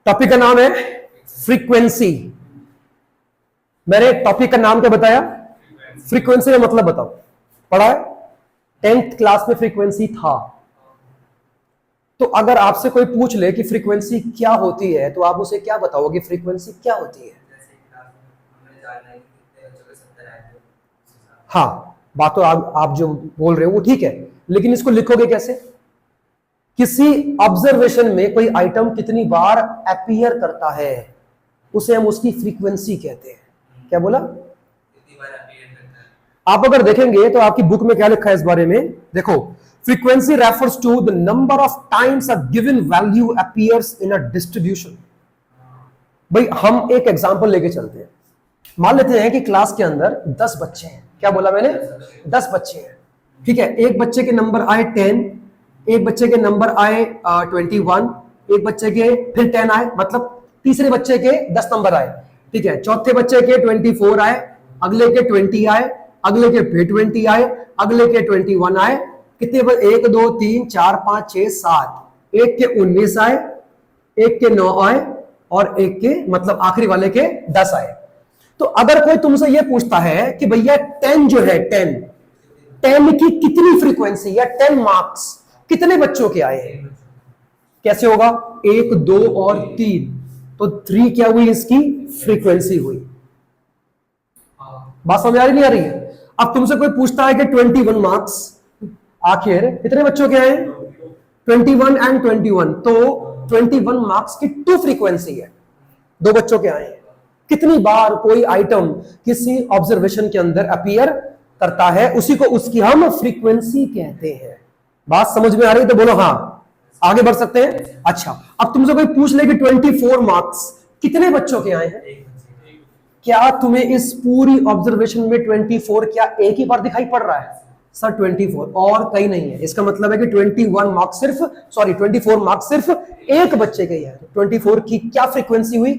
Topic का नाम है फ्रीक्वेंसी। मैंने टॉपिक का नाम क्या बताया? फ्रीक्वेंसी का मतलब बताओ, पढ़ा है? 10th क्लास में फ्रीक्वेंसी था। तो अगर आपसे कोई पूछ ले कि फ्रीक्वेंसी क्या होती है तो आप उसे क्या बताओगे? फ्रीक्वेंसी क्या होती है? हाँ, बात तो आप जो बोल रहे हो वो ठीक है, लेकिन इसको लिखोगे कैसे? किसी ऑब्जर्वेशन में कोई आइटम कितनी बार अपीयर करता है उसे हम उसकी फ्रीक्वेंसी कहते हैं। क्या बोला? आप अगर देखेंगे तो आपकी बुक में क्या लिखा है इस बारे में, देखो, frequency refers to the number of times a given value appears in a distribution. भाई हम एक एग्जांपल लेके चलते हैं। मान लेते हैं कि क्लास के अंदर 10 बच्चे हैं। क्या बोला मैंने? 10 बच्चे हैं, ठीक है। एक बच्चे के नंबर आए 10, एक बच्चे के नंबर आए 21, एक बच्चे के फिर 10 आए, मतलब तीसरे बच्चे के 10 नंबर आए, ठीक है। चौथे बच्चे के 24 आए, अगले के 20 आए, अगले के फिर 20 आए, अगले के 21 आए। कितने? 1 2 3 4 5 6 7, एक के 19 आए, एक के 9 आए और एक के मतलब आखिरी वाले के 10 आए। तो अगर कोई तुमसे यह पूछता है कि भैया 10 जो है 10 की कितनी फ्रीक्वेंसी या 10 मार्क्स कितने बच्चों के आए हैं, कैसे होगा? 1 2 और 3, तो 3 क्या हुई? इसकी फ्रीक्वेंसी हुई। बात समझ आ रही नहीं आ रही है? अब तुमसे कोई पूछता है कि 21 मार्क्स आखिर कितने बच्चों के आए? 21 एंड 21, तो 21 मार्क्स की 2 फ्रीक्वेंसी है, 2 बच्चों के आए हैं। कितनी बार कोई आइटम किसी ऑब्जर्वेशन के अंदर अपीयर करता है उसी को उसकी हम फ्रीक्वेंसी कहते हैं। बात समझ में आ रही है तो बोलो हाँ। आगे बढ़ सकते हैं? अच्छा, अब तुमसे कोई पूछ ले कि 24 मार्क्स कितने बच्चों के आए हैं, क्या तुम्हें इस पूरी ऑब्जर्वेशन में 24 क्या एक ही बार दिखाई पड़ रहा है? सर 24 और कहीं नहीं है। इसका मतलब है कि 24 मार्क्स सिर्फ एक बच्चे के ही है। 24 की क्या फ्रीक्वेंसी हुई?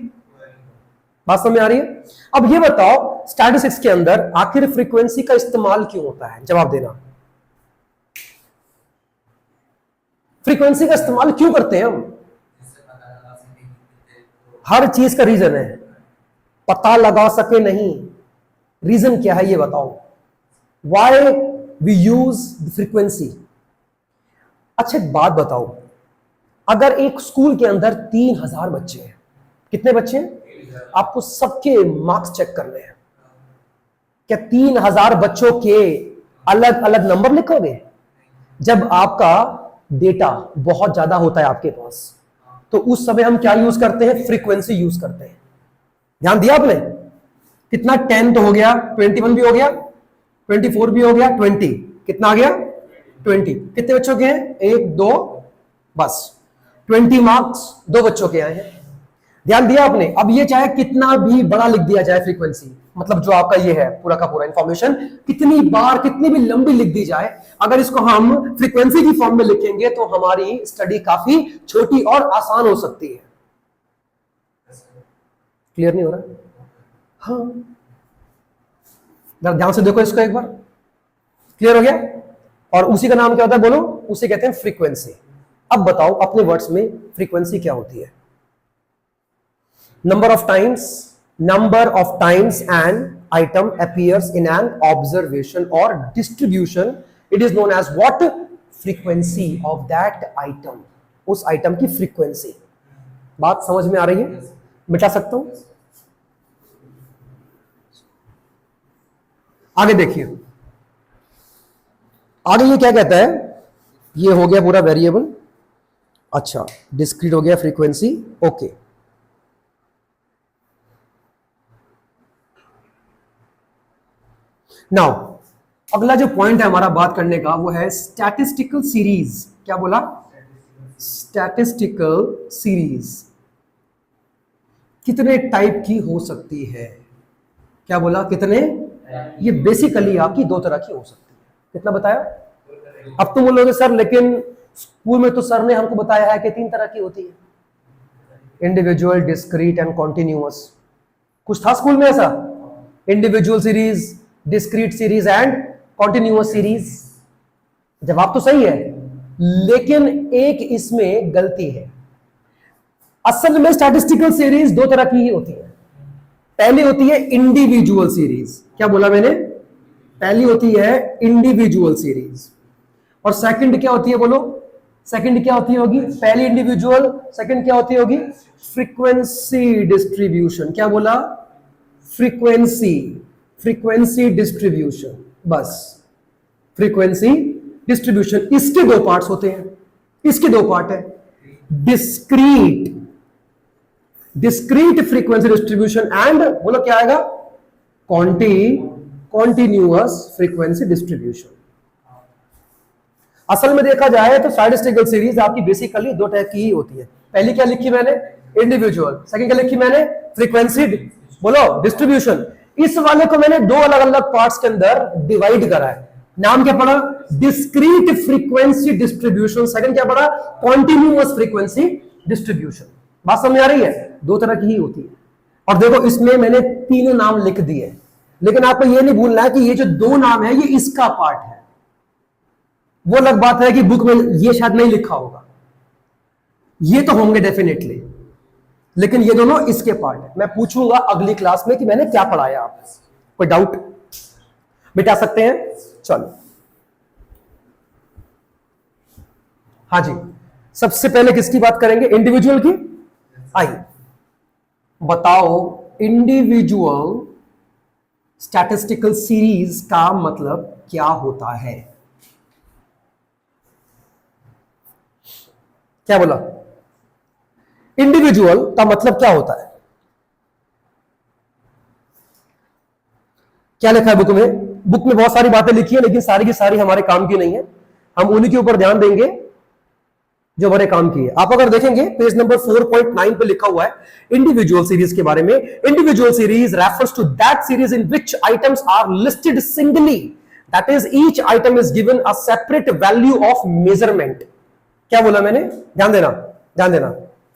बात समझ में आ रही है? अब ये बताओ, स्टैटिस्टिक्स के अंदर आखिर फ्रीक्वेंसी का इस्तेमाल क्यों होता है? जवाब देना। फ्रीक्वेंसी का इस्तेमाल क्यों करते हैं हम? हर चीज का रीजन है, पता लगा सके नहीं। रीजन क्या है ये बताओ? Why we use the frequency. अच्छा एक बात बताओ, अगर एक स्कूल के अंदर 3000 बच्चे हैं, कितने बच्चे हैं? आपको सबके मार्क्स चेक करने हैं। क्या 3000 बच्चों के अलग अलग नंबर लिखोगे? जब आपका डेटा बहुत ज्यादा होता है आपके पास, तो उस समय हम क्या यूज करते हैं? फ्रीक्वेंसी यूज करते हैं। ध्यान दिया आपने? कितना? 10 तो हो गया, 21 भी हो गया, 24 भी हो गया, 20 कितना आ गया? 20 कितने बच्चों के हैं? 1 2, बस 20 मार्क्स 2 बच्चों के आए हैं। ध्यान दिया आपने? अब ये चाहे कितना भी बड़ा लिख दिया जाए फ्रीक्वेंसी, मतलब जो आपका ये है पूरा का पूरा इंफॉर्मेशन, कितनी बार कितनी भी लंबी लिख दी जाए, अगर इसको हम फ्रीक्वेंसी की फॉर्म में लिखेंगे तो हमारी स्टडी काफी छोटी और आसान हो सकती है। क्लियर नहीं हो रहा? हाँ, ध्यान से देखो इसको एक बार। क्लियर हो गया? और उसी का नाम क्या होता है बोलो? उसे कहते हैं फ्रीक्वेंसी। अब बताओ अपने वर्ड्स में फ्रीक्वेंसी क्या होती है? number of times an item appears in an observation or distribution, it is known as what? Frequency of that item, उस आइटम की फ्रीक्वेंसी। बात समझ में आ रही है? मिटा सकता हूं? आगे देखिए, आगे ये क्या कहता है? ये हो गया पूरा वेरिएबल, अच्छा डिस्क्रीट हो गया, फ्रीक्वेंसी, ओके। नाउ अगला जो पॉइंट है हमारा बात करने का वो है स्टैटिस्टिकल सीरीज। क्या बोला? स्टैटिस्टिकल सीरीज कितने टाइप की हो सकती है? क्या बोला? कितने? ये बेसिकली आपकी 2 तरह की हो सकती है। कितना बताया? अब तुम बोलोगे सर लेकिन स्कूल में तो सर ने हमको बताया है कि 3 तरह की होती है, इंडिविजुअल, डिस्क्रीट एंड कॉन्टिन्यूअस। कुछ था स्कूल में ऐसा? Individual series, discrete series and continuous series. जवाब तो सही है, लेकिन एक इसमें गलती है। असल में स्टैटिस्टिकल सीरीज दो तरह की ही होती है। पहली होती है इंडिविजुअल सीरीज, क्या बोला मैंने? पहली होती है इंडिविजुअल सीरीज, और सेकंड क्या होती है बोलो? सेकंड क्या होती होगी? पहली इंडिविजुअल, सेकंड क्या होती होगी? Frequency distribution. क्या बोला? फ्रीक्वेंसी, फ्रीक्वेंसी डिस्ट्रीब्यूशन, बस फ्रीक्वेंसी डिस्ट्रीब्यूशन। इसके दो पार्ट्स होते हैं, इसके दो पार्ट है, discrete, discrete frequency distribution and बोलो क्या आएगा? Continuous frequency distribution. असल में देखा जाए तो स्टैटिस्टिकल सीरीज आपकी बेसिकली दो टाइप की ही होती है। पहली क्या लिखी मैंने? इंडिविजुअल। सेकंड क्या लिखी मैंने? फ्रीक्वेंसी बोलो डिस्ट्रीब्यूशन। इस वाले को मैंने दो अलग अलग पार्ट्स के अंदर डिवाइड करा है। नाम क्या पड़ा? Discrete frequency distribution. सेकंड क्या पड़ा? Continuous frequency distribution. बात समझ आ रही है? दो तरह की ही होती है। और देखो इसमें मैंने तीनों नाम लिख दिए, लेकिन आपको यह नहीं भूलना है कि ये जो दो नाम है ये इसका पार्ट है। वो अलग बात है कि बुक में ये शायद नहीं लिखा होगा, ये तो होंगे डेफिनेटली, लेकिन ये दोनों इसके पार्ट है। मैं पूछूंगा अगली क्लास में कि मैंने क्या पढ़ाया, आप कोई डाउट मिटा सकते हैं? चलो हाँ जी, सबसे पहले किसकी बात करेंगे? इंडिविजुअल की। आइए बताओ, इंडिविजुअल स्टैटिस्टिकल सीरीज का मतलब क्या होता है? क्या बोला? इंडिविजुअल का मतलब क्या होता है? क्या लिखा है बुक में? बुक में बहुत सारी बातें लिखी है, लेकिन सारी की सारी हमारे काम की नहीं है। हम उन्हीं के ऊपर ध्यान देंगे जो हमारे काम की है। आप अगर देखेंगे पेज नंबर 4.9 पे लिखा हुआ है इंडिविजुअल सीरीज के बारे में। Individual series refers to that series in which items are listed singly, that is each item is given a separate value of measurement. क्या बोला मैंने? ध्यान देना, ध्यान देना।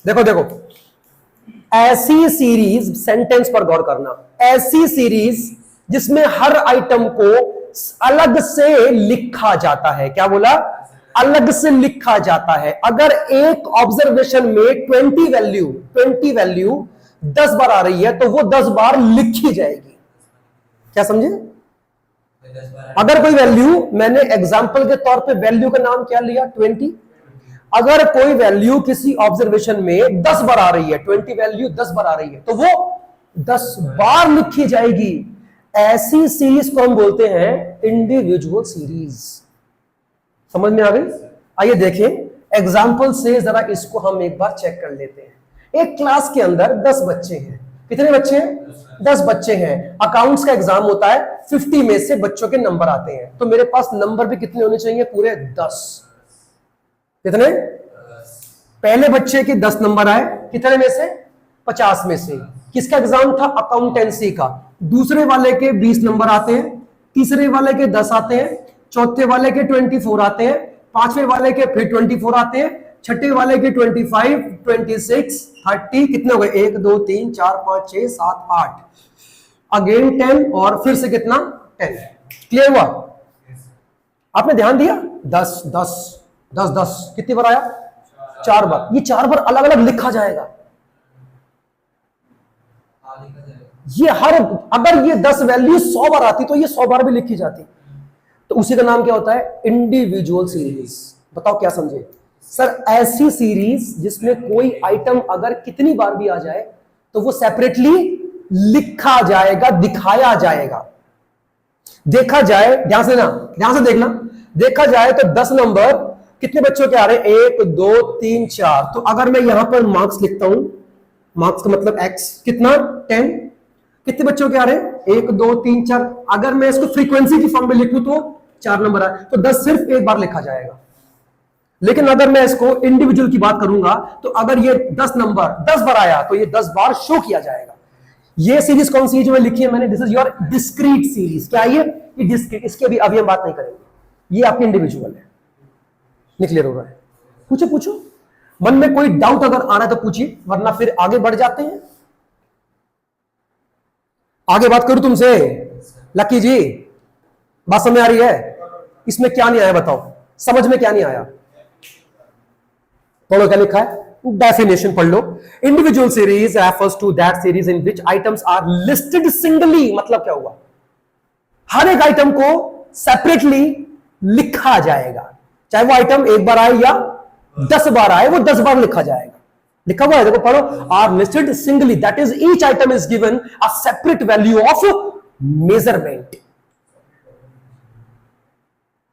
देखो देखो, ऐसी सीरीज, सेंटेंस पर गौर करना, ऐसी सीरीज जिसमें हर आइटम को अलग से लिखा जाता है। क्या बोला? अलग से लिखा जाता है। अगर एक ऑब्जर्वेशन में 20 वैल्यू 10 बार आ रही है तो वो 10 बार लिखी जाएगी। क्या समझे? अगर कोई वैल्यू, मैंने एग्जांपल के तौर पे वैल्यू का नाम क्या लिया? 20। अगर कोई वैल्यू किसी ऑब्जर्वेशन में 10 बार आ रही है, 20 वैल्यू 10 बार आ रही है, तो वो 10 बार लिखी जाएगी। ऐसी सीरीज को हम बोलते हैं इंडिविजुअल सीरीज। समझ में आ गई? आइए देखें एग्जाम्पल से, जरा इसको हम एक बार चेक कर लेते हैं। एक क्लास के अंदर 10 बच्चे हैं। कितने बच्चे हैं? 10 बच्चे हैं। अकाउंट्स का एग्जाम होता है, 50 में से बच्चों के नंबर आते हैं, तो मेरे पास नंबर भी कितने होने चाहिए? पूरे 10। कितने? पहले बच्चे के 10 नंबर आए, कितने में से? 50 में से। किसका एग्जाम था? अकाउंटेंसी का। दूसरे वाले के 20 नंबर आते हैं, तीसरे वाले के 10 आते हैं, चौथे वाले के 24 आते हैं, पांचवें वाले के फिर 24 आते हैं, छठे वाले के 25, 26, 30। कितने हो गए? 1 2 3 4 5 6 7 8, अगेन 10, और फिर से कितना? 10। क्लियर हुआ? आपने ध्यान दिया? 10 10 10 10 कितनी बार आया? 4 बार। ये 4 बार अलग अलग लिखा जाएगा। ये हर, अगर ये 10 वैल्यू 100 बार आती तो ये 100 बार भी लिखी जाती। तो उसी का नाम क्या होता है? Individual series. बताओ क्या समझे? सर ऐसी सीरीज जिसमें कोई आइटम अगर कितनी बार भी आ जाए तो वो सेपरेटली लिखा जाएगा, दिखाया जाएगा। देखा जाए, ध्यान से ना, ध्यान से देखना, देखा जाए तो 10 नंबर कितने बच्चों के आ रहे हैं? 1 2 3 4। तो अगर मैं यहां पर मार्क्स लिखता हूं, मार्क्स का मतलब x, कितना? 10। कितने बच्चों के आ रहे हैं? 1 2 3 4। अगर मैं इसको फ्रीक्वेंसी की फॉर्म में लिखूं तो 4 नंबर आए, तो 10 सिर्फ एक बार लिखा जाएगा। लेकिन अगर मैं इसको इंडिविजुअल की बात करूंगा तो अगर ये 10 नंबर 10 बार आया तो ये 10 बार शो किया जाएगा। ये सीरीज कौन सी है जो मैं लिखी है मैंने? This is your discrete series. क्या ये डिस्क्रीट? इसके अभी हम बात नहीं करेंगे। ये आपकी इंडिविजुअल है। क्लियर हो रहा है? पूछो पूछो, मन में कोई डाउट अगर आ रहा है तो पूछिए, वरना फिर आगे बढ़ जाते हैं। आगे बात करूं तुमसे, लकी जी बात समझ आ रही है? इसमें क्या नहीं आया बताओ, समझ में क्या नहीं आया? पढ़ो क्या लिखा है? डेफिनेशन पढ़ लो। Individual series refers to that series in which items are listed singly. मतलब क्या हुआ, हर एक आइटम को सेपरेटली लिखा जाएगा, चाहे वो आइटम एक बार आए या 10 बार आए, वो 10 बार लिखा जाएगा। लिखा हुआ है, देखो पढ़ो, are listed singly, that is each item is given a separate value of measurement.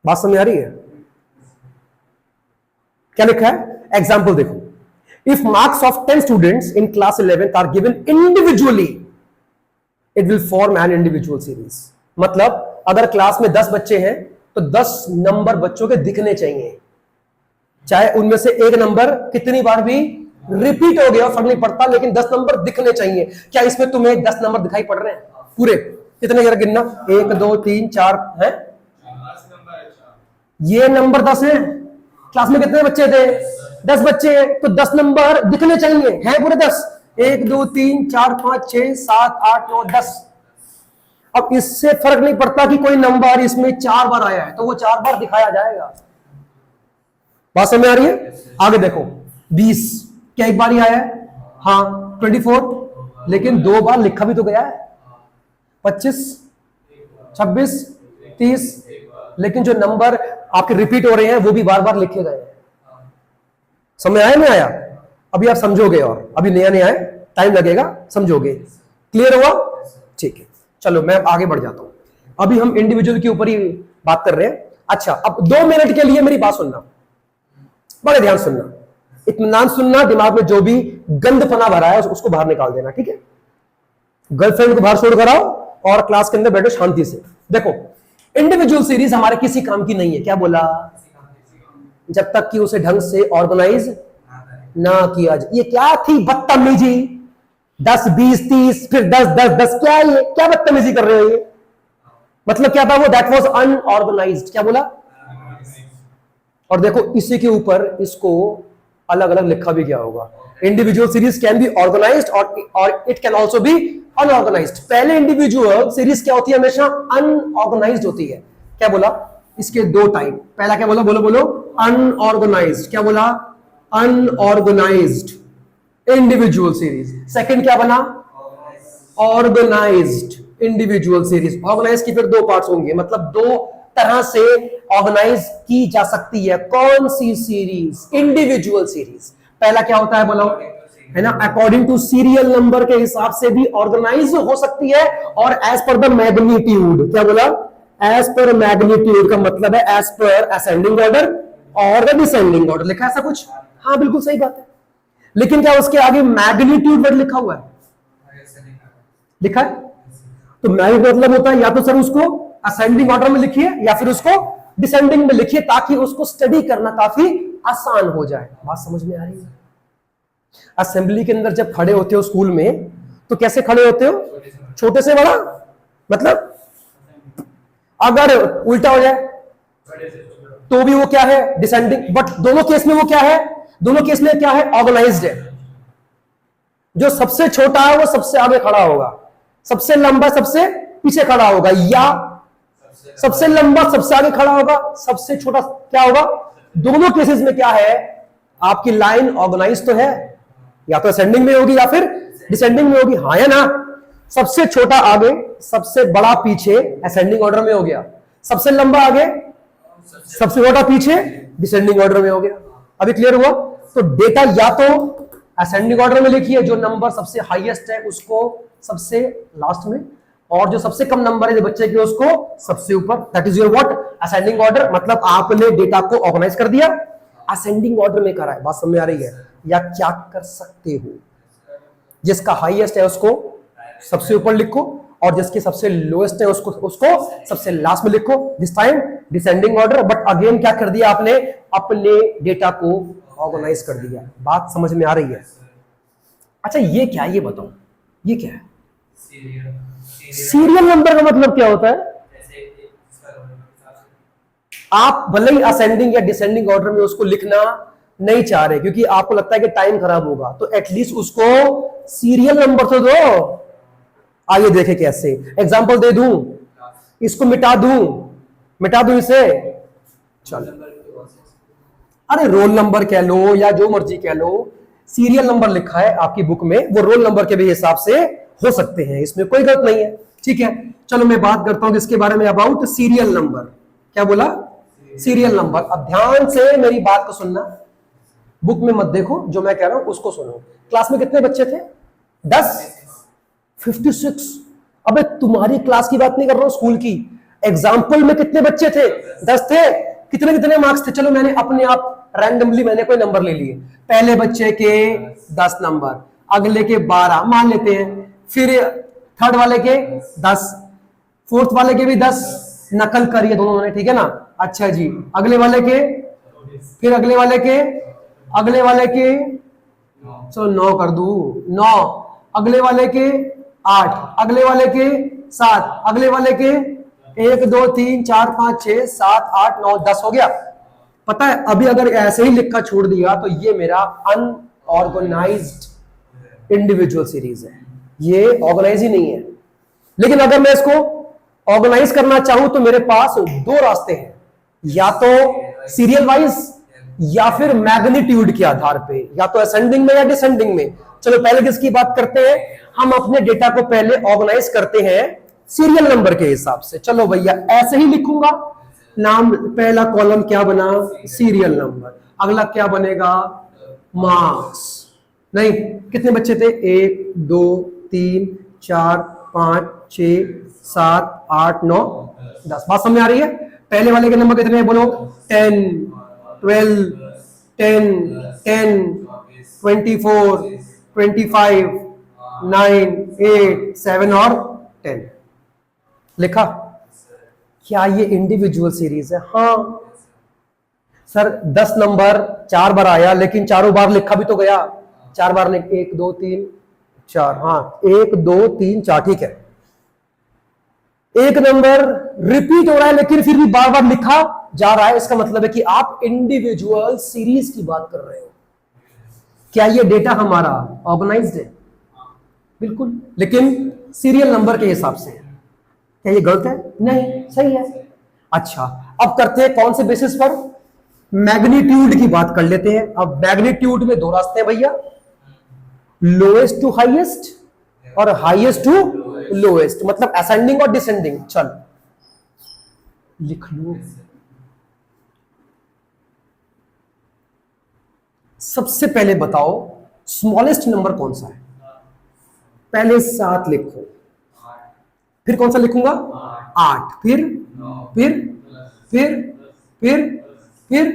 बात समझ आ रही है? क्या लिखा है? एग्जाम्पल देखो, if marks of 10 students in class 11 are given individually, it will form an individual series. मतलब अगर क्लास में 10 बच्चे हैं तो 10 नंबर बच्चों के दिखने चाहिए, चाहे उनमें से एक नंबर कितनी बार भी रिपीट हो गया फर्क नहीं पड़ता, लेकिन 10 नंबर दिखने चाहिए। क्या इसमें तुम्हें 10 नंबर दिखाई पड़ रहे हैं पूरे? कितने जरा गिनना, 1 2 3 4 है, ये नंबर 10 है। क्लास में कितने बच्चे थे? 10 बच्चे हैं, तो 10 नंबर दिखने चाहिए, हैं पूरे 10, 1 2 3 4 5 6 7 8 9 10। अब इससे फर्क नहीं पड़ता कि कोई नंबर इसमें 4 बार आया है, तो वो 4 बार दिखाया जाएगा। बात समझ आ रही है? आगे देखो, 20 क्या एक बार ही आया है? हाँ 24, लेकिन 2 बार लिखा भी तो गया है। 25 26 30, लेकिन जो नंबर आपके रिपीट हो रहे हैं वो भी बार बार लिखे गए हैं। समझ आया नहीं आया? अभी आप समझोगे, और अभी नया नया है, टाइम लगेगा, समझोगे। क्लियर हुआ? ठीक है, चलो मैं आगे बढ़ जाता हूं। अभी हम इंडिविजुअल के ऊपर ही बात कर रहे हैं। अच्छा, अब 2 मिनट के लिए मेरी बात सुनना, बड़े ध्यान सुनना, इत्मीनान सुनना, दिमाग में जो भी गंदपना भरा है उसको बाहर निकाल देना, ठीक है? गर्लफ्रेंड को बाहर छोड़ कर आओ और क्लास के अंदर बैठो शांति से। देखो, इंडिविजुअल सीरीज हमारे किसी काम की नहीं है। क्या बोला? जब तक कि उसे ढंग से ऑर्गेनाइज ना किया जाए। ये क्या थी बदतमीजी? 10 20 30 फिर 10 10 10, क्या ये क्या बदतमीजी कर रहे हो ये? मतलब क्या था वो? That was unorganised. क्या बोला? और देखो इसी के ऊपर इसको अलग अलग लिखा भी गया होगा। Individual series can be organised और it can also be unorganised. पहले इंडिविजुअल सीरीज क्या होती है? हमेशा अनऑर्गेनाइज्ड होती है। क्या बोला? इसके 2 टाइप। पहला क्या बोला? बोलो बोलो, अनऑर्गेनाइज्ड। क्या बोला? Unorganised individual series. सेकंड क्या बना? Organised individual series. ऑर्गेनाइज की फिर 2 पार्ट्स होंगे, मतलब 2 तरह से ऑर्गेनाइज की जा सकती है। कौन सी सीरीज? Individual series. पहला क्या होता है बोलो, है ना? अकॉर्डिंग टू सीरियल नंबर के हिसाब से भी ऑर्गेनाइज हो सकती है, और एज पर द मैग्नीट्यूड। क्या बोला? एज पर मैग्नीट्यूड का मतलब है एज पर असेंडिंग ऑर्डर और डिसेंडिंग ऑर्डर। लिखा है ऐसा कुछ? हाँ बिल्कुल सही बात है, लेकिन क्या उसके आगे मैग्नीट्यूड वर्ड लिखा हुआ है? लिखा है? तो मैग्नीट्यूड मतलब होता है या तो सर उसको असेंडिंग ऑर्डर में लिखिए या फिर उसको डिसेंडिंग में लिखिए, ताकि उसको स्टडी करना काफी आसान हो जाए। बात समझ में आ रही है? असेंबली के अंदर जब खड़े होते हो स्कूल में, तो कैसे खड़े होते हो? छोटे से बड़ा, मतलब अगर उल्टा हो जाए तो भी वो क्या है? डिसेंडिंग। बट दोनों केस में वो क्या है? दोनों केस में क्या है? ऑर्गेनाइज्ड है। जो सबसे छोटा है वो सबसे आगे खड़ा होगा, सबसे लंबा सबसे पीछे खड़ा होगा, या सबसे लंबा सबसे आगे खड़ा होगा, सबसे छोटा क्या होगा? दोनों केसेस में क्या है? आपकी लाइन ऑर्गेनाइज तो है, या तो असेंडिंग में होगी या फिर डिसेंडिंग में होगी। हाँ या ना? सबसे छोटा आगे, सबसे बड़ा पीछे, असेंडिंग ऑर्डर में हो गया। सबसे लंबा आगे, सबसे छोटा पीछे, डिसेंडिंग ऑर्डर में हो गया। अभी क्लियर हुआ? तो डेटा या तो असेंडिंग ऑर्डर में लिखिए, जो नंबर सबसे हाईएस्ट है उसको सबसे लास्ट में, और जो सबसे कम नंबर है बच्चे के उसको सबसे ऊपर। That is your what? Ascending order. मतलब आपने डेटा को ऑर्गेनाइज कर दिया, असेंडिंग ऑर्डर में करा है। बात समझ में आ रही है? या क्या कर सकते हो, जिसका हाईएस्ट है उसको सबसे ऊपर लिखो, और जिसके सबसे लोएस्ट है उसको सबसे लास्ट में लिखो। This time descending order, but again क्या कर दिया आपने? अपने डेटा को ऑर्गेनाइज कर दिया। बात समझ में आ रही है? अच्छा ये क्या है, ये बताओ, ये क्या है? सीरियल नंबर का मतलब क्या होता है? आप भले ही असेंडिंग या डिसेंडिंग ऑर्डर में उसको लिखना नहीं चाह रहे क्योंकि आपको लगता है कि टाइम खराब होगा, तो एटलीस्ट उसको सीरियल नंबर तो दो। आइए देखें कैसे। एग्जांपल दे दूं, इसको मिटा दूं इसे, चलो, अरे रोल नंबर कह लो या जो मर्जी कह लो, सीरियल नंबर लिखा है आपकी बुक में, वो रोल नंबर के भी हिसाब से हो सकते हैं, इसमें कोई गलत नहीं है। ठीक है, चलो मैं बात करता हूं किसके बारे में, अबाउट सीरियल नंबर। क्या बोला? Serial number. अब ध्यान से मेरी बात को सुनना, बुक में मत देखो, जो मैं कह रहा हूं उसको सुनो। क्लास में कितने बच्चे थे? 10। 56। अबे तुम्हारी क्लास की बात नहीं कर रहा हूं, स्कूल की। एग्जाम्पल में कितने बच्चे थे? 10 थे। कितने कितने मार्क्स थे? चलो मैंने अपने आप रैंडमली मैंने कोई नंबर ले लिए। पहले बच्चे के 10 नंबर, अगले के 12 मान लेते हैं, फिर थर्ड वाले के 10, फोर्थ वाले के भी 10, नकल करिए दोनों ने, ठीक है ना? अच्छा जी, अगले वाले के, फिर अगले वाले के, अगले वाले के, चलो 9 कर दू, 9, अगले वाले के 8, अगले वाले के 7, अगले वाले के 1 2 3 4 5 6 7 8 9 10 हो गया। पता है अभी अगर ऐसे ही लिखा छोड़ दिया तो ये मेरा अनऑर्गेनाइज्ड इंडिविजुअल सीरीज है, ये ऑर्गेनाइज ही नहीं है। लेकिन अगर मैं इसको ऑर्गेनाइज करना चाहूं तो मेरे पास 2 रास्ते हैं, या तो सीरियल वाइज या फिर मैग्नीट्यूड के आधार पे, या तो असेंडिंग में या डिसेंडिंग में। चलो पहले किसकी बात करते हैं, हम अपने डेटा को पहले ऑर्गेनाइज करते हैं सीरियल नंबर के हिसाब से। चलो भैया ऐसे ही लिखूंगा, नाम पहला कॉलम क्या बना? Serial number. अगला क्या बनेगा? मार्क्स। नहीं, कितने बच्चे थे? 1 2 3 4 5 6 7 8 9 10। बात समझ आ रही है? पहले वाले के नंबर कितने हैं बोलो? 10 12 10 10 24 25 9 8 7 और 10। लिखा? क्या ये इंडिविजुअल सीरीज है? हाँ सर 10 नंबर 4 बार आया, लेकिन चारों बार लिखा भी तो गया। 4 बार ने 1 2 3 4, हाँ 1 2 3 4, ठीक है। एक नंबर रिपीट हो रहा है लेकिन फिर भी बार बार लिखा जा रहा है, इसका मतलब है कि आप इंडिविजुअल सीरीज की बात कर रहे हो। क्या ये डेटा हमारा ऑर्गेनाइज्ड है? बिल्कुल, लेकिन सीरियल नंबर के हिसाब से। क्या ये गलत है? नहीं, सही है। अच्छा, अब करते हैं कौन से बेसिस पर? मैग्नीट्यूड की बात कर लेते हैं। अब मैग्नीट्यूड में 2 रास्ते हैं भैया, लोएस्ट टू हाईएस्ट और हाईएस्ट टू लोएस्ट, मतलब असेंडिंग और डिसेंडिंग। चल लिख लो। सबसे पहले बताओ स्मॉलेस्ट नंबर कौन सा है? पहले 7 लिखो, फिर कौन सा लिखूंगा? 8, फिर फिर फिर फिर फिर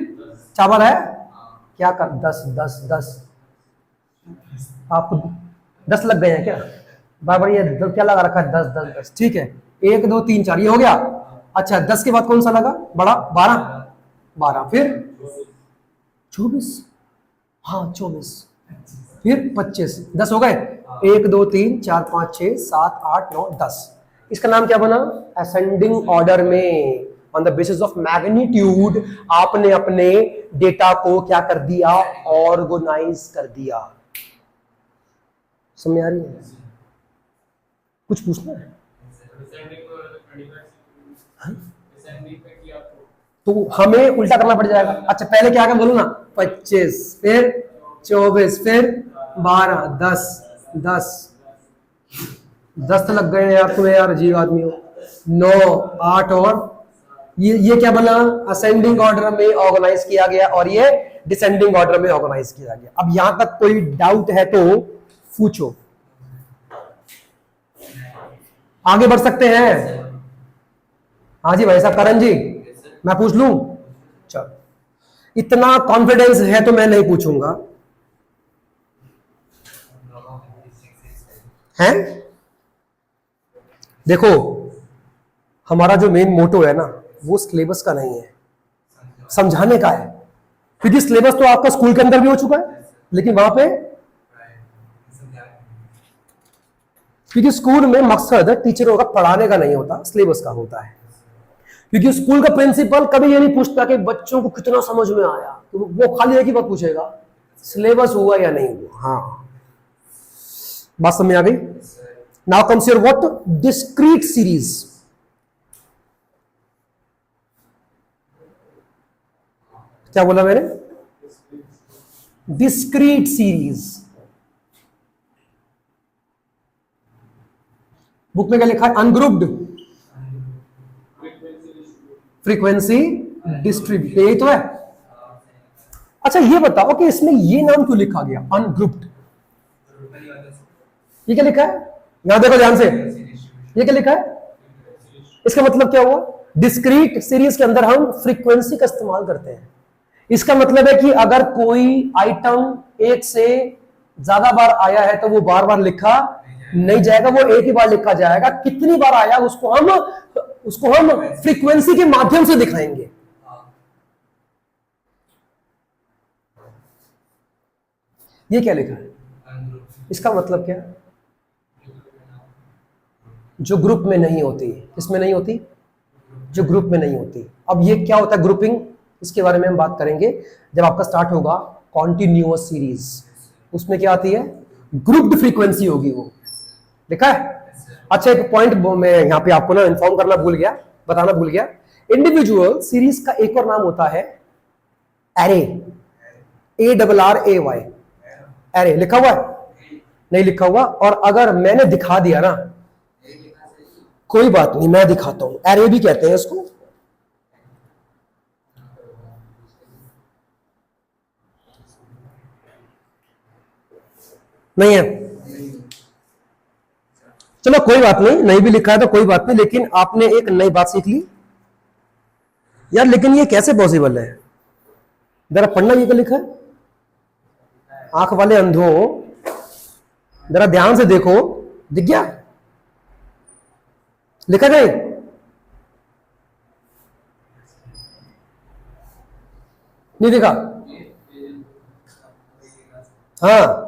4 बार है, क्या कर 10 10 10। आपको 10 लग गए हैं क्या? बार बार ये क्या लगा रखा है? 10 10 10, ठीक है। 1 2 3 4 ये हो गया। अच्छा 10 के बाद कौन सा लगा बड़ा? 12 12, फिर 24, हाँ 24, फिर 25, 10 हो गए। 1 2 3 4 5 6 7 8 9 10। इसका नाम क्या बना? असेंडिंग ऑर्डर में, on the basis of magnitude आपने अपने डेटा को क्या कर दिया? ऑर्गेनाइज कर दिया। समझ आ रही है? कुछ पूछना है? हाँ? तो हमें उल्टा करना पड़ जाएगा। अच्छा पहले क्या क्या बोलू ना? 25, फिर 24, फिर 12 10 10 10 लग गए यार तुम्हें, यार अजीब आदमी हो। 9 8 और ये क्या बना? असेंडिंग ऑर्डर में ऑर्गेनाइज किया गया और ये डिसेंडिंग ऑर्डर में ऑर्गेनाइज किया गया। अब यहां तक कोई डाउट है तो पूछो, आगे बढ़ सकते हैं। हाँ जी भाई साहब, करण जी मैं पूछ लूं? चलो, इतना कॉन्फिडेंस है तो मैं नहीं पूछूंगा। हैं? देखो हमारा जो मेन मोटो है ना, वो सिलेबस का नहीं है, समझाने का है। क्योंकि सिलेबस तो आपका स्कूल के अंदर भी हो चुका है, लेकिन वहां पे क्योंकि स्कूल में मकसद टीचरों का पढ़ाने का नहीं होता, सिलेबस का होता है। क्योंकि स्कूल का प्रिंसिपल कभी ये नहीं पूछता कि बच्चों को कितना समझ में आया, तो वो खाली एक ही बात पूछेगा, सिलेबस हुआ या नहीं हुआ। हाँ, बात समझ आ गई? Now comes your what? Discrete series. क्या बोला मैंने? Discrete series. बुक में क्या लिखा है? अनग्रुप्ड फ्रीक्वेंसी डिस्ट्रीब्यूट, यही तो है। अच्छा ये बताओ कि इसमें ये नाम क्यों लिखा गया अनग्रुप्ड? ये क्या लिखा है? यहां देखो ध्यान से, ये क्या लिखा है? इसका मतलब क्या हुआ? डिस्क्रीट सीरीज के अंदर हम फ्रीक्वेंसी का इस्तेमाल करते हैं। इसका मतलब है कि अगर कोई आइटम एक से ज्यादा बार आया है तो वो बार बार लिखा नहीं जाएगा, वो एक ही बार लिखा जाएगा। कितनी बार आया उसको हम फ्रीक्वेंसी के माध्यम से दिखाएंगे। ये क्या लिखा है? इसका मतलब क्या? जो ग्रुप में नहीं होती। किसमें नहीं होती? जो ग्रुप में नहीं होती। अब ये क्या होता है ग्रुपिंग? इसके बारे में हम बात करेंगे जब आपका स्टार्ट होगा कॉन्टिन्यूअस सीरीज। उसमें क्या आती है? ग्रुप्ड फ्रीक्वेंसी होगी, वो लिखा है। अच्छा एक पॉइंट मैं यहां पे आपको ना इन्फॉर्म करना भूल गया, बताना भूल गया। इंडिविजुअल सीरीज का एक और नाम होता है एरे। ARRAY, array. लिखा हुआ है? नहीं लिखा हुआ। और अगर मैंने दिखा दिया ना, कोई बात नहीं, मैं दिखाता हूं। एरे भी कहते हैं इसको। नहीं है? चलो कोई बात नहीं, नहीं भी लिखा है तो कोई बात नहीं, लेकिन आपने एक नई बात सीख ली यार। लेकिन ये कैसे पॉसिबल है? जरा पढ़ना, ये क्या लिखा है? आंख वाले अंधों जरा ध्यान से देखो, दिख गया? लिखा गया? नहीं दिखा? हाँ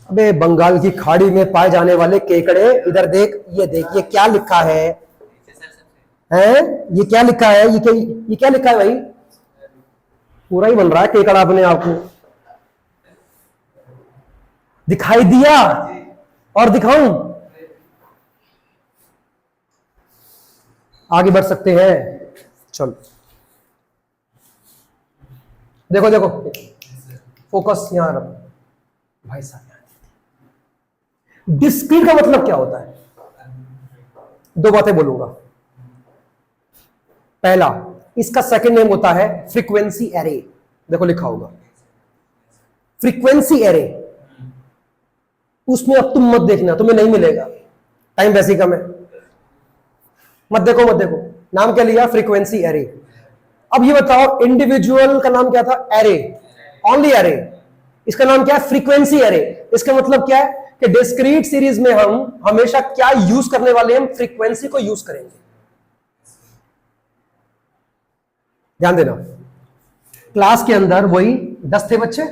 अबे बंगाल की खाड़ी में पाए जाने वाले केकड़े, इधर देख, ये देख, ये क्या लिखा है? हैं? ये क्या लिखा है? ये क्या लिखा है भाई? पूरा ही बन रहा है केकड़ा अपने आप को। दिखाई दिया? और दिखाऊं? आगे बढ़ सकते हैं, चलो। देखो देखो, फोकस यहां रखो भाई साहब। डिस्क्रीट का मतलब क्या होता है? दो बातें बोलूंगा। पहला, इसका सेकंड नेम होता है फ्रीक्वेंसी एरे। देखो लिखा होगा फ्रीक्वेंसी एरे। उसमें अब तुम मत देखना, तुम्हें नहीं मिलेगा, टाइम वैसे ही कम है। मत देखो मत देखो। नाम क्या लिया? Frequency array. अब ये बताओ इंडिविजुअल का नाम क्या था? Array, only array. इसका नाम क्या है? Frequency array. इसका मतलब क्या है कि डिस्क्रीट सीरीज में हम हमेशा क्या यूज करने वाले हैं? हम फ्रीक्वेंसी को यूज करेंगे। ध्यान देना, क्लास के अंदर वही 10 थे बच्चे।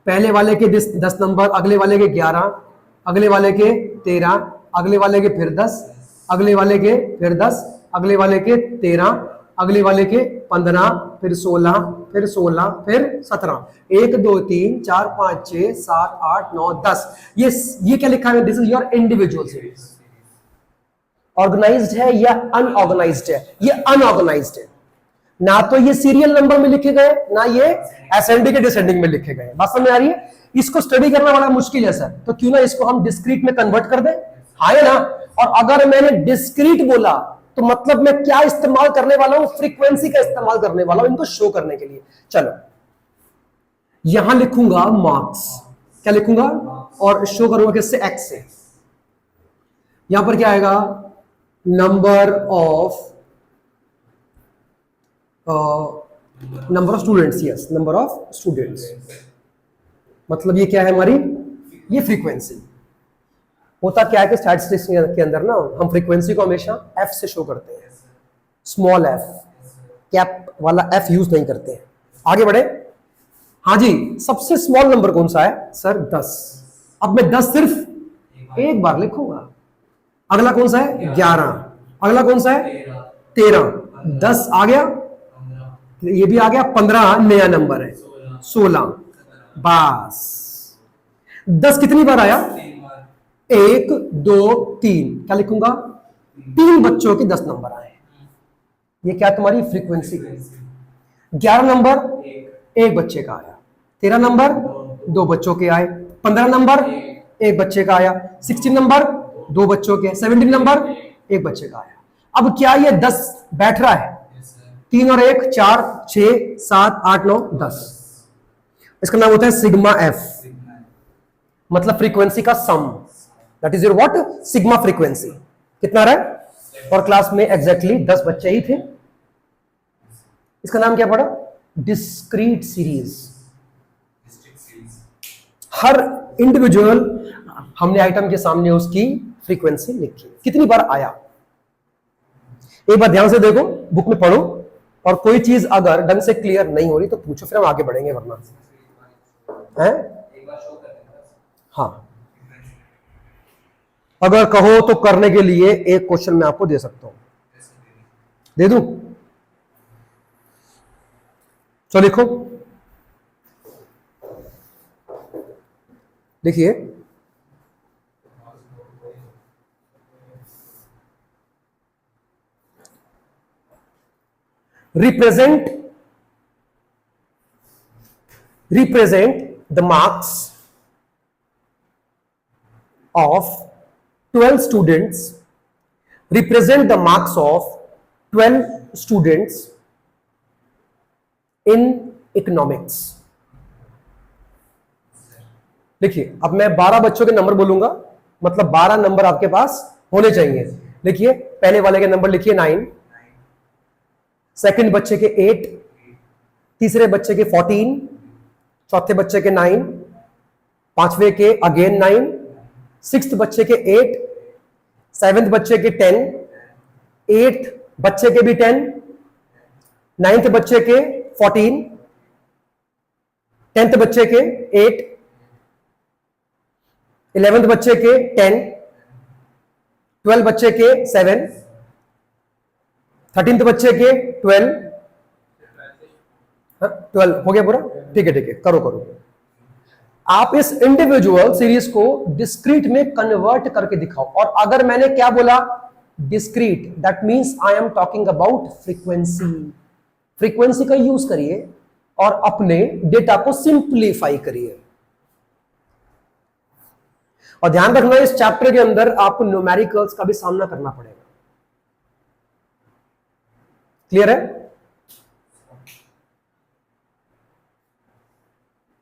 पहले वाले के 10 नंबर, अगले वाले के 11, अगले वाले के 13, अगले वाले के फिर 10, अगले वाले के फिर 10, अगले वाले के 13, अगले वाले के 15, फिर 16, फिर 16, फिर 17। 1 2 3 4 5 6 7 8 9 10। ये क्या लिखा है? This is your individual series. Organised है या अनऑर्गेनाइज्ड है? ये अनऑर्गेनाइज्ड है। ना तो ये सीरियल नंबर में लिखे गए, ना ये असेंडिंग के डिसेंडिंग में लिखे गए। बात समझ आ रही है? इसको स्टडी करना बड़ा मुश्किल है सर, तो क्यों ना इसको हम डिस्क्रीट में कन्वर्ट कर दें। हाँ है ना? और अगर मैंने डिस्क्रीट बोला तो मतलब मैं क्या इस्तेमाल करने वाला हूं? फ्रीक्वेंसी का इस्तेमाल करने वाला हूं इनको शो करने के लिए। चलो यहां लिखूंगा मार्क्स। क्या लिखूंगा? और शो करूंगा किससे? एक्स से। यहां पर क्या आएगा? Number of students. Yes, number of students. मतलब ये क्या है हमारी? ये फ्रीक्वेंसी। होता क्या है कि स्टैटिस्टिक्स के अंदर ना हम फ्रीक्वेंसी को हमेशा एफ से शो करते हैं, स्मॉल एफ, कैप वाला एफ यूज नहीं करते हैं। आगे बढ़े। हाँ जी, सबसे स्मॉल नंबर कौन सा है सर? 10। अब मैं 10 सिर्फ एक बार लिखूंगा। अगला कौन सा है? 11। अगला कौन सा है? 13। 10 आ गया, ये भी आ गया। 15 नया नंबर है। 16। बस 10 कितनी बार आया? 1 2 3। क्या लिखूंगा? 3 बच्चों के 10 नंबर आए, ये क्या तुम्हारी फ्रीक्वेंसी। 11 नंबर एक बच्चे का आया, 13 नंबर 2 बच्चों के आए, 15 नंबर एक बच्चे का आया, 16 नंबर 2 बच्चों के, 17 नंबर एक बच्चे का आया। अब क्या ये 10 बैठ रहा है? 3 और 1 4, 6 7 8 9 10। इसका नाम होता है सिग्मा एफ, मतलब फ्रीक्वेंसी का sum. That is your what? Sigma frequency. कितना रहा है? और क्लास में एग्जैक्टली 10 बच्चे ही थे। इसका नाम क्या पड़ा? Discrete series. हर इंडिविजुअल हमने आइटम के सामने उसकी फ्रीक्वेंसी लिखी, कितनी बार आया। एक बार ध्यान से देखो, बुक में पढ़ो, और कोई चीज अगर ढंग से क्लियर नहीं हो रही तो पूछो, फिर हम आगे बढ़ेंगे, वरना है। हाँ, अगर कहो तो करने के लिए एक क्वेश्चन मैं आपको दे सकता हूं, दे दूं? तो लिखो, देखिए represent the marks of 12 students, represent the marks of 12 students in economics। देखिए, अब मैं 12 बच्चों के नंबर बोलूंगा, मतलब 12 नंबर आपके पास होने चाहिए। देखिए, पहले वाले के नंबर लिखिए 9, सेकंड बच्चे के 8, तीसरे बच्चे के 14, चौथे बच्चे के 9, पांचवें के अगेन 9, सिक्स्थ बच्चे के 8, सेवेंथ बच्चे के 10, एट्थ बच्चे के भी 10, नाइन्थ बच्चे के 14, 10th बच्चे के 8, 11th बच्चे के 10, 12 बच्चे के 7, 13th बच्चे के 12। 12 हो गया पूरा? ठीक है, ठीक है, करो करो। आप इस इंडिविजुअल सीरीज को डिस्क्रीट में कन्वर्ट करके दिखाओ। और अगर मैंने क्या बोला? Discrete, that means I am talking about frequency. Frequency का यूज करिए और अपने डेटा को सिंप्लीफाई करिए। और ध्यान रखना, इस चैप्टर के अंदर आपको न्यूमेरिकल्स का भी सामना करना पड़ेगा। क्लियर है?